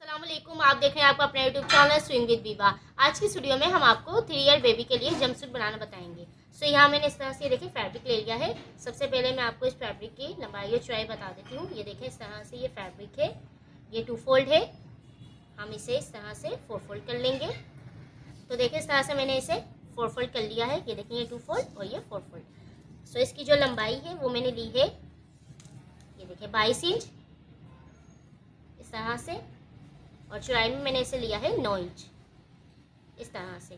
अस्सलाम वालेकुम। आप देख रहे हैं आपका अपना यूट्यूब चैनल स्विंग विद विवा। आज की वीडियो में हम आपको 3 ईयर बेबी के लिए जंपसूट बनाना बताएंगे। यहाँ मैंने इस तरह से देखिए फैब्रिक ले लिया है। सबसे पहले मैं आपको इस फैब्रिक की लंबाई और चौड़ाई बता देती हूँ। ये देखें इस तरह से ये फैब्रिक है, ये 2 फोल्ड है। हम इसे इस तरह से 4 फोल्ड कर लेंगे। तो देखिए इस तरह से मैंने इसे 4 फोल्ड कर लिया है। ये देखिए ये 2 फोल्ड और ये 4 फोल्ड। इसकी जो लंबाई है वो मैंने ली है, ये देखिए 22 इंच इस तरह से, और चौड़ाई में मैंने इसे लिया है 9 इंच इस तरह से।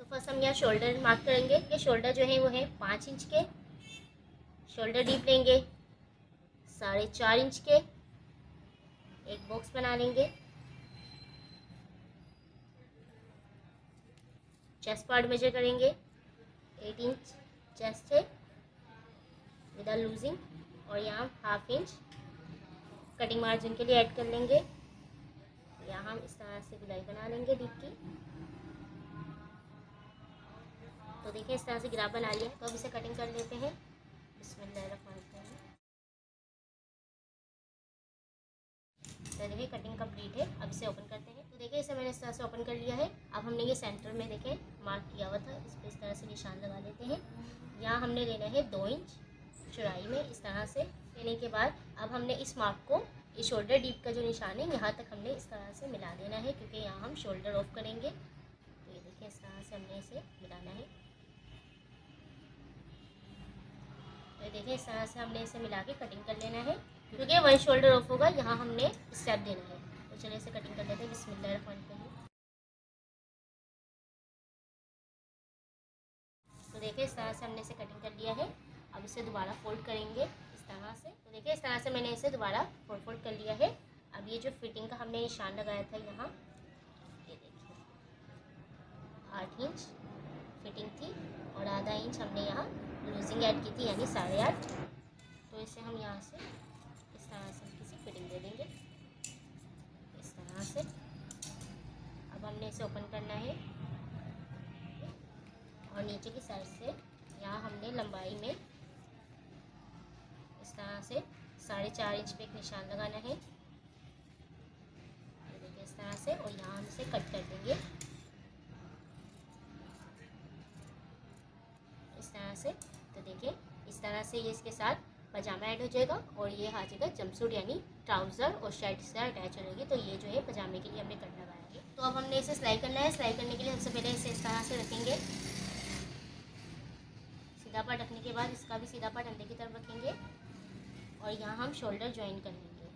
तो फर्स्ट हम यहाँ शोल्डर मार्क करेंगे। ये शोल्डर जो है वो है 5 इंच के। शोल्डर डीप लेंगे 4.5 इंच के, एक बॉक्स बना लेंगे। चेस्ट पार्ट मेजर करेंगे 8 इंच चेस्ट है विदाउट लूजिंग, और यहाँ 1/2 इंच कटिंग मार्जिन के लिए ऐड कर लेंगे। यहाँ हम इस तरह से गुलाई बना लेंगे डीप की। तो देखिए इस तरह से ग्राफ बना लिया। तो अब इसे कटिंग कर लेते हैं। बिस्मिल्लाहिर्रहमानिर्रहीम। तो देखिए कटिंग कंप्लीट है। अब इसे ओपन करते हैं। तो देखिए इसे मैंने इस तरह से ओपन कर लिया है। अब हमने ये सेंटर में देखें मार्क किया हुआ था, इस पर इस तरह से निशान लगा लेते हैं। यहाँ हमने लेना है 2 इंच चौड़ाई में इस तरह से। लेने के बाद अब हमने इस मार्क को इस शोल्डर डीप का जो निशान है यहाँ तक हमने इस तरह से मिला देना है, क्योंकि यहाँ हम शोल्डर ऑफ करेंगे। तो ये देखिए इस तरह से हमने इसे मिलाना है। तो देखिए इस तरह से हमने इसे मिला के कटिंग कर लेना है, क्योंकि 1 शोल्डर ऑफ होगा, यहाँ हमने स्टेप देना है। तो चलिए इसे कटिंग कर लेते हैं। बिस्मिल्लाहिर्रहमानिर्रहीम। तो देखिए इस तरह से हमने इसे कटिंग कर लिया है। अब इसे दोबारा फोल्ड करेंगे इस तरह से। तो देखिए इस तरह से मैंने इसे दोबारा फोल्ड कर लिया है। अब ये जो फिटिंग का हमने निशान लगाया था यहाँ, ये देखिए 8 इंच फिटिंग थी और आधा इंच हमने यहाँ लूजिंग ऐड की थी, यानी 8.5। तो इसे हम यहाँ से इस तरह से किसी फिटिंग दे देंगे इस तरह से। अब हमने इसे ओपन करना है और नीचे की साइड से यहाँ हमने लंबाई में इस तरह से 4.5 इंच पे एक निशान लगाना है, देखिए इस तरह से। और यहाँ हम इसे कट कर देंगे इस तरह से। तो देखिए इस तरह से ये इसके साथ पजामा ऐड हो जाएगा और ये आ जाएगा जंपसूट, यानी ट्राउज़र और शर्ट से अटैच हो जाएगी। तो ये जो है पजामे के लिए हमने कट लगाया है। तो अब हमने इसे सिलाई करना है। सिलाई करने के लिए सबसे पहले इसे इस तरह से रखेंगे। सीधा पार्ट रखने के बाद इसका भी सीधा पार्ट अंदर की तरफ रखेंगे और यहाँ हम शोल्डर ज्वाइन कर लेंगे।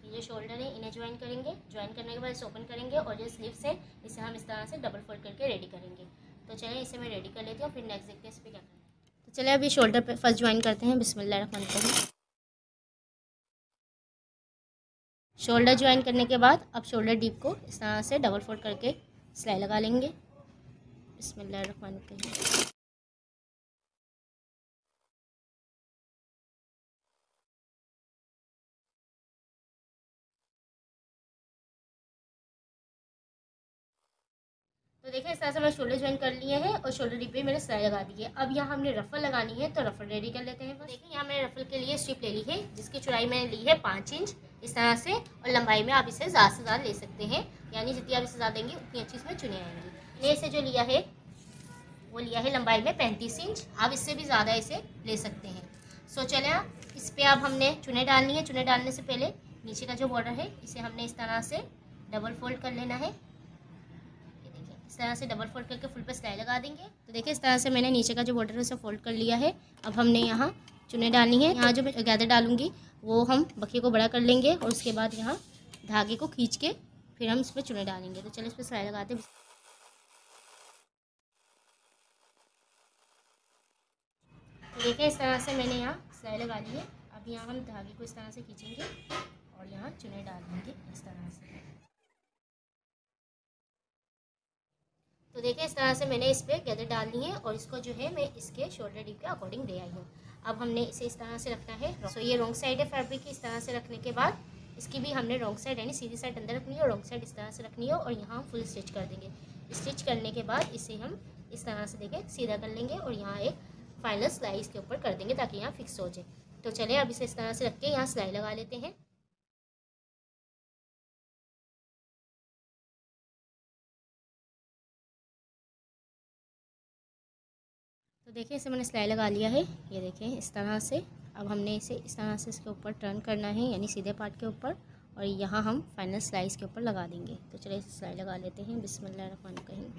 ये जो शोल्डर है इन्हें ज्वाइन करेंगे। ज्वाइन करने के बाद इसे ओपन करेंगे और जो स्लीव्स है इसे हम इस तरह से डबल फोल्ड करके रेडी करेंगे। तो चलिए इसे मैं रेडी कर लेती हूँ, फिर नेक्स्ट देखते हैं इस पर क्या करना है। तो चलिए अभी शोल्डर पे फर्स्ट ज्वाइन करते हैं। बिस्मिल्लाहिर्रहमानिर्रहीम। शोल्डर ज्वाइन करने के बाद अब शोल्डर डीप को इस तरह से डबल फोल्ड करके सिलाई लगा लेंगे। बिस्मिल्लाहिर्रहमानिर्रहीम। तो देखिए इस तरह से मैंने शोल्डर ज्वाइन कर लिए हैं और शोल्डर डीप पे मैंने सिलाई लगा दी है। अब यहाँ हमने रफल लगानी है, तो रफल रेडी कर लेते हैं। देखिए यहाँ मैंने रफल के लिए स्ट्रिप ले ली है, जिसकी चौड़ाई मैंने ली है 5 इंच इस तरह से, और लंबाई में आप इसे ज़्यादा से ज़्यादा ले सकते हैं, यानी जितनी आप इसे ज़्यादा देंगे उतनी अच्छी इसमें चुने आएंगी। मैंने इसे जो लिया है वो लिया है लंबाई में 35 इंच। आप इससे भी ज़्यादा इसे ले सकते हैं। चलिए इस पर अब हमने चुने डालनी है। चुने डालने से पहले नीचे का जो बॉर्डर है इसे हमने इस तरह से डबल फोल्ड कर लेना है। इस तरह से डबल फोल्ड करके फुल पे सिलाई लगा देंगे। तो देखिए इस तरह से मैंने नीचे का जो बॉर्डर है उसे फोल्ड कर लिया है। अब हमने यहाँ चुने डालनी है। यहाँ जो मैं गैदर डालूंगी वो हम बखिए को बड़ा कर लेंगे और उसके बाद यहाँ धागे को खींच के फिर हम इस पर चुने डालेंगे। तो चलिए इस पर सिलाई लगाते हैं। तो देखिए इस तरह से मैंने यहाँ सिलाई लगा ली है। अब यहाँ हम धागे को इस तरह से खींचेंगे और यहाँ चुने डाल देंगे इस तरह से। तो देखिए इस तरह से मैंने इस पर गैदर डालनी है और इसको जो है मैं इसके शोल्डर डीप के अकॉर्डिंग दे आई हूँ। अब हमने इसे इस तरह से रखना है। ये रॉन्ग साइड है फैब्रिक की। इस तरह से रखने के बाद इसकी भी हमने रॉन्ग साइड यानी सीधी साइड अंदर रखनी है और रॉन्ग साइड इस तरह से रखनी है, और यहाँ हम फुल स्टिच कर देंगे। स्टिच करने के बाद इसे हम इस तरह से देखें सीधा कर लेंगे और यहाँ एक फाइनल सिलाई इसके ऊपर कर देंगे ताकि यहाँ फिक्स हो जाए। तो चलिए अब इसे इस तरह से रख के यहाँ सिलाई लगा लेते हैं। देखिए इसे मैंने सिलाई लगा लिया है, ये देखें इस तरह से। अब हमने इसे इस तरह से इसके ऊपर टर्न करना है, यानी सीधे पार्ट के ऊपर, और यहाँ हम फाइनल सिलाई इसके ऊपर लगा देंगे। तो चलिए इसे सिलाई लगा लेते हैं। बिस्मिल्लाहिर्रहमानिर्रहीम।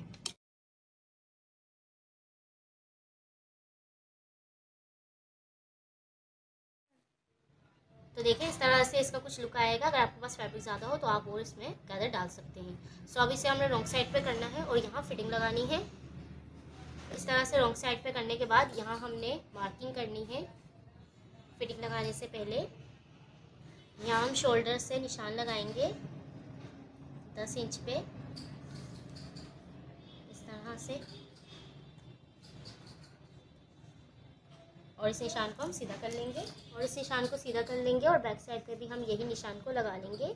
तो देखिए इस तरह से इसका कुछ लुक आएगा। अगर आपके पास फैब्रिक ज़्यादा हो तो आप और इसमें गैदर डाल सकते हैं। सो अब इसे हमने रॉन्ग साइड पे करना है और यहाँ फिटिंग लगानी है। इस तरह से रॉन्ग साइड पे करने के बाद यहाँ हमने मार्किंग करनी है। फिटिंग लगाने से पहले यहाँ हम शोल्डर से निशान लगाएंगे 10 इंच पे, इस तरह से, और इस निशान को हम सीधा कर लेंगे और इस निशान को सीधा कर लेंगे और बैक साइड पे भी हम यही निशान को लगा लेंगे।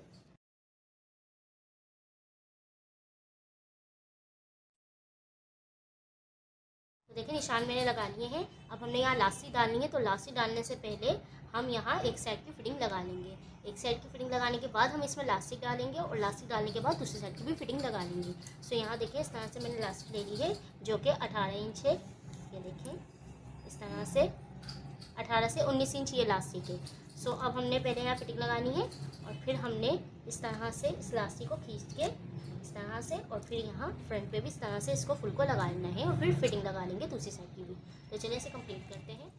तो देखिए निशान मैंने लगा लिए हैं। अब हमने यहाँ लास्टी डालनी है, तो लास्टी डालने से पहले हम यहाँ एक साइड की फिटिंग लगा लेंगे। एक साइड की फिटिंग लगाने के बाद हम इसमें लास्टिक डालेंगे और लास्टिक डालने के बाद दूसरी साइड की भी फिटिंग लगा लेंगे। सो यहाँ देखिए इस तरह से मैंने लास्टिक ले ली है जो कि 18 इंच है। ये देखें इस तरह से 18 से 19 इंच ये लास्टिक है। सो अब हमने पहले यहाँ फिटिंग लगानी है और फिर हमने इस तरह से इस लास्टिक को खींच के इस तरह से, और फिर यहाँ फ्रंट पे भी इस तरह से इसको फुल को लगा लेना है और फिर फिटिंग लगा लेंगे दूसरी साइड की भी। तो चलिए इसे कंप्लीट करते हैं।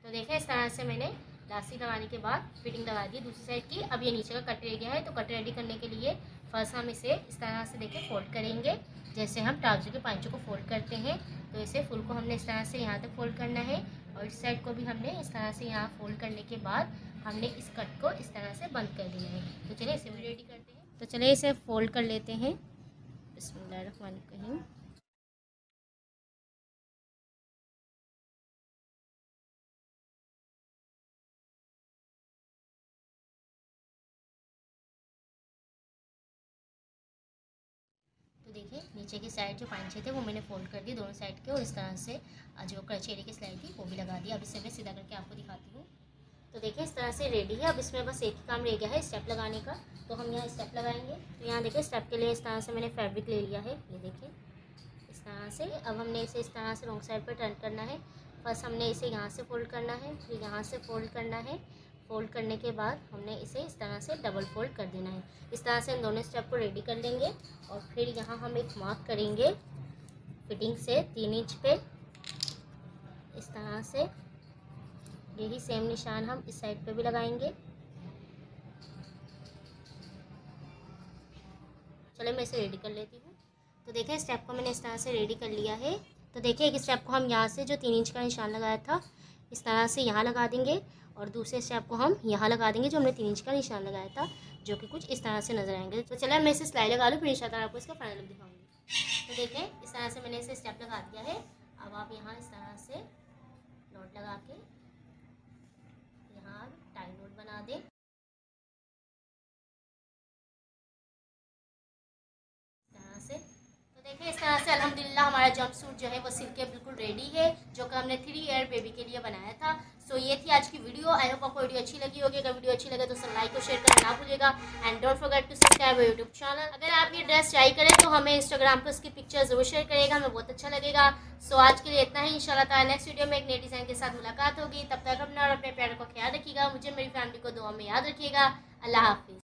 तो देखें इस तरह से मैंने लास्टिक लगाने के बाद फिटिंग लगा दी दूसरी साइड की। अब ये नीचे का कट रह गया है, तो कट रेडी करने के लिए फर्स्ट हम इसे इस तरह से देखिए फोल्ड करेंगे, जैसे हम ट्राउजर के पांचों को फोल्ड करते हैं। तो इसे फुल को हमने इस तरह से यहाँ तक फोल्ड करना है और इस साइड को भी हमने इस तरह से यहाँ फोल्ड करने के बाद हमने इस कट को इस तरह से बंद कर देना है। तो चलिए इसे भी रेडी करते हैं। तो चलिए इसे फोल्ड कर लेते हैं। बिस्मिल्लाहिर्रहमानिर्रहीम। तो देखिए नीचे की साइड जो पांचे थे वो मैंने फोल्ड कर दिए दोनों साइड के, और इस तरह से जो क्रचेरी की सिलाई थी वो भी लगा दी। अब इसे मैं सीधा करके आपको दिखाती हूँ। तो देखिए इस तरह से रेडी है। अब इसमें बस एक ही काम रह गया है स्टेप लगाने का। तो हम यहाँ स्टेप लगाएंगे। तो यहाँ देखिए स्टेप के लिए इस तरह से मैंने फैब्रिक ले लिया है, ये देखिए इस तरह से। अब हमने इसे इस तरह से रॉन्ग साइड पर टर्न करना है। फर्स्ट हमने इसे यहाँ से फोल्ड करना है, फिर यहाँ से फोल्ड करना है। फोल्ड करने के बाद हमने इसे इस तरह से डबल फोल्ड कर देना है। इस तरह से हम दोनों स्टेप को रेडी कर लेंगे और फिर यहाँ हम एक मार्क करेंगे फिटिंग से 3 इंच पे, इस तरह से। यही सेम निशान हम इस साइड पे भी लगाएंगे। चलो मैं इसे रेडी कर लेती हूँ। तो देखिए स्टेप को मैंने इस तरह से रेडी कर लिया है। तो देखिए एक स्टेप को हम यहाँ से जो 3 इंच का निशान लगाया था इस तरह से यहाँ लगा देंगे, और दूसरे स्टेप को हम यहाँ लगा देंगे जो हमने 3 इंच का निशान लगाया था, जो कि कुछ इस तरह से नजर आएंगे। तो चलिए मैं इसे सिलाई लगा लूँ, फिर इंशाल्लाह आपको इसका फाइनल लुक दिखाऊंगी। तो देखें इस तरह से मैंने इसे स्टेप लगा दिया है। अब आप यहाँ इस तरह से नोट लगा के यहाँ टाई नोट बना दें। तो देखिए इस तरह से अल्हम्दुलिल्लाह हमारा जंप सूट जो है वो सिल के बिल्कुल रेडी है, जो कि हमने 3 ईयर बेबी के लिए बनाया था। सो ये थी आज की वीडियो। आई होप आपको वीडियो अच्छी लगी होगी। अगर वीडियो अच्छी लगे तो सब लाइक और शेयर करना ना भूलिएगा, and don't forget to subscribe our YouTube channel. अगर आप ये ड्रेस ट्राई करें तो हमें इंस्टाग्राम पर उसकी पिक्चर जरूर शेयर करेगा, हमें बहुत अच्छा लगेगा। सो आज के लिए इतना ही। इंशाल्लाह ताला नेक्स्ट वीडियो में एक नए डिज़ाइन के साथ मुलाकात होगी। तब तक अपना और अपने प्यार को ख्याल रखिएगा। मुझे मेरी फैमिली को दुआ में याद रखिएगा। अल्लाह हाफिज़।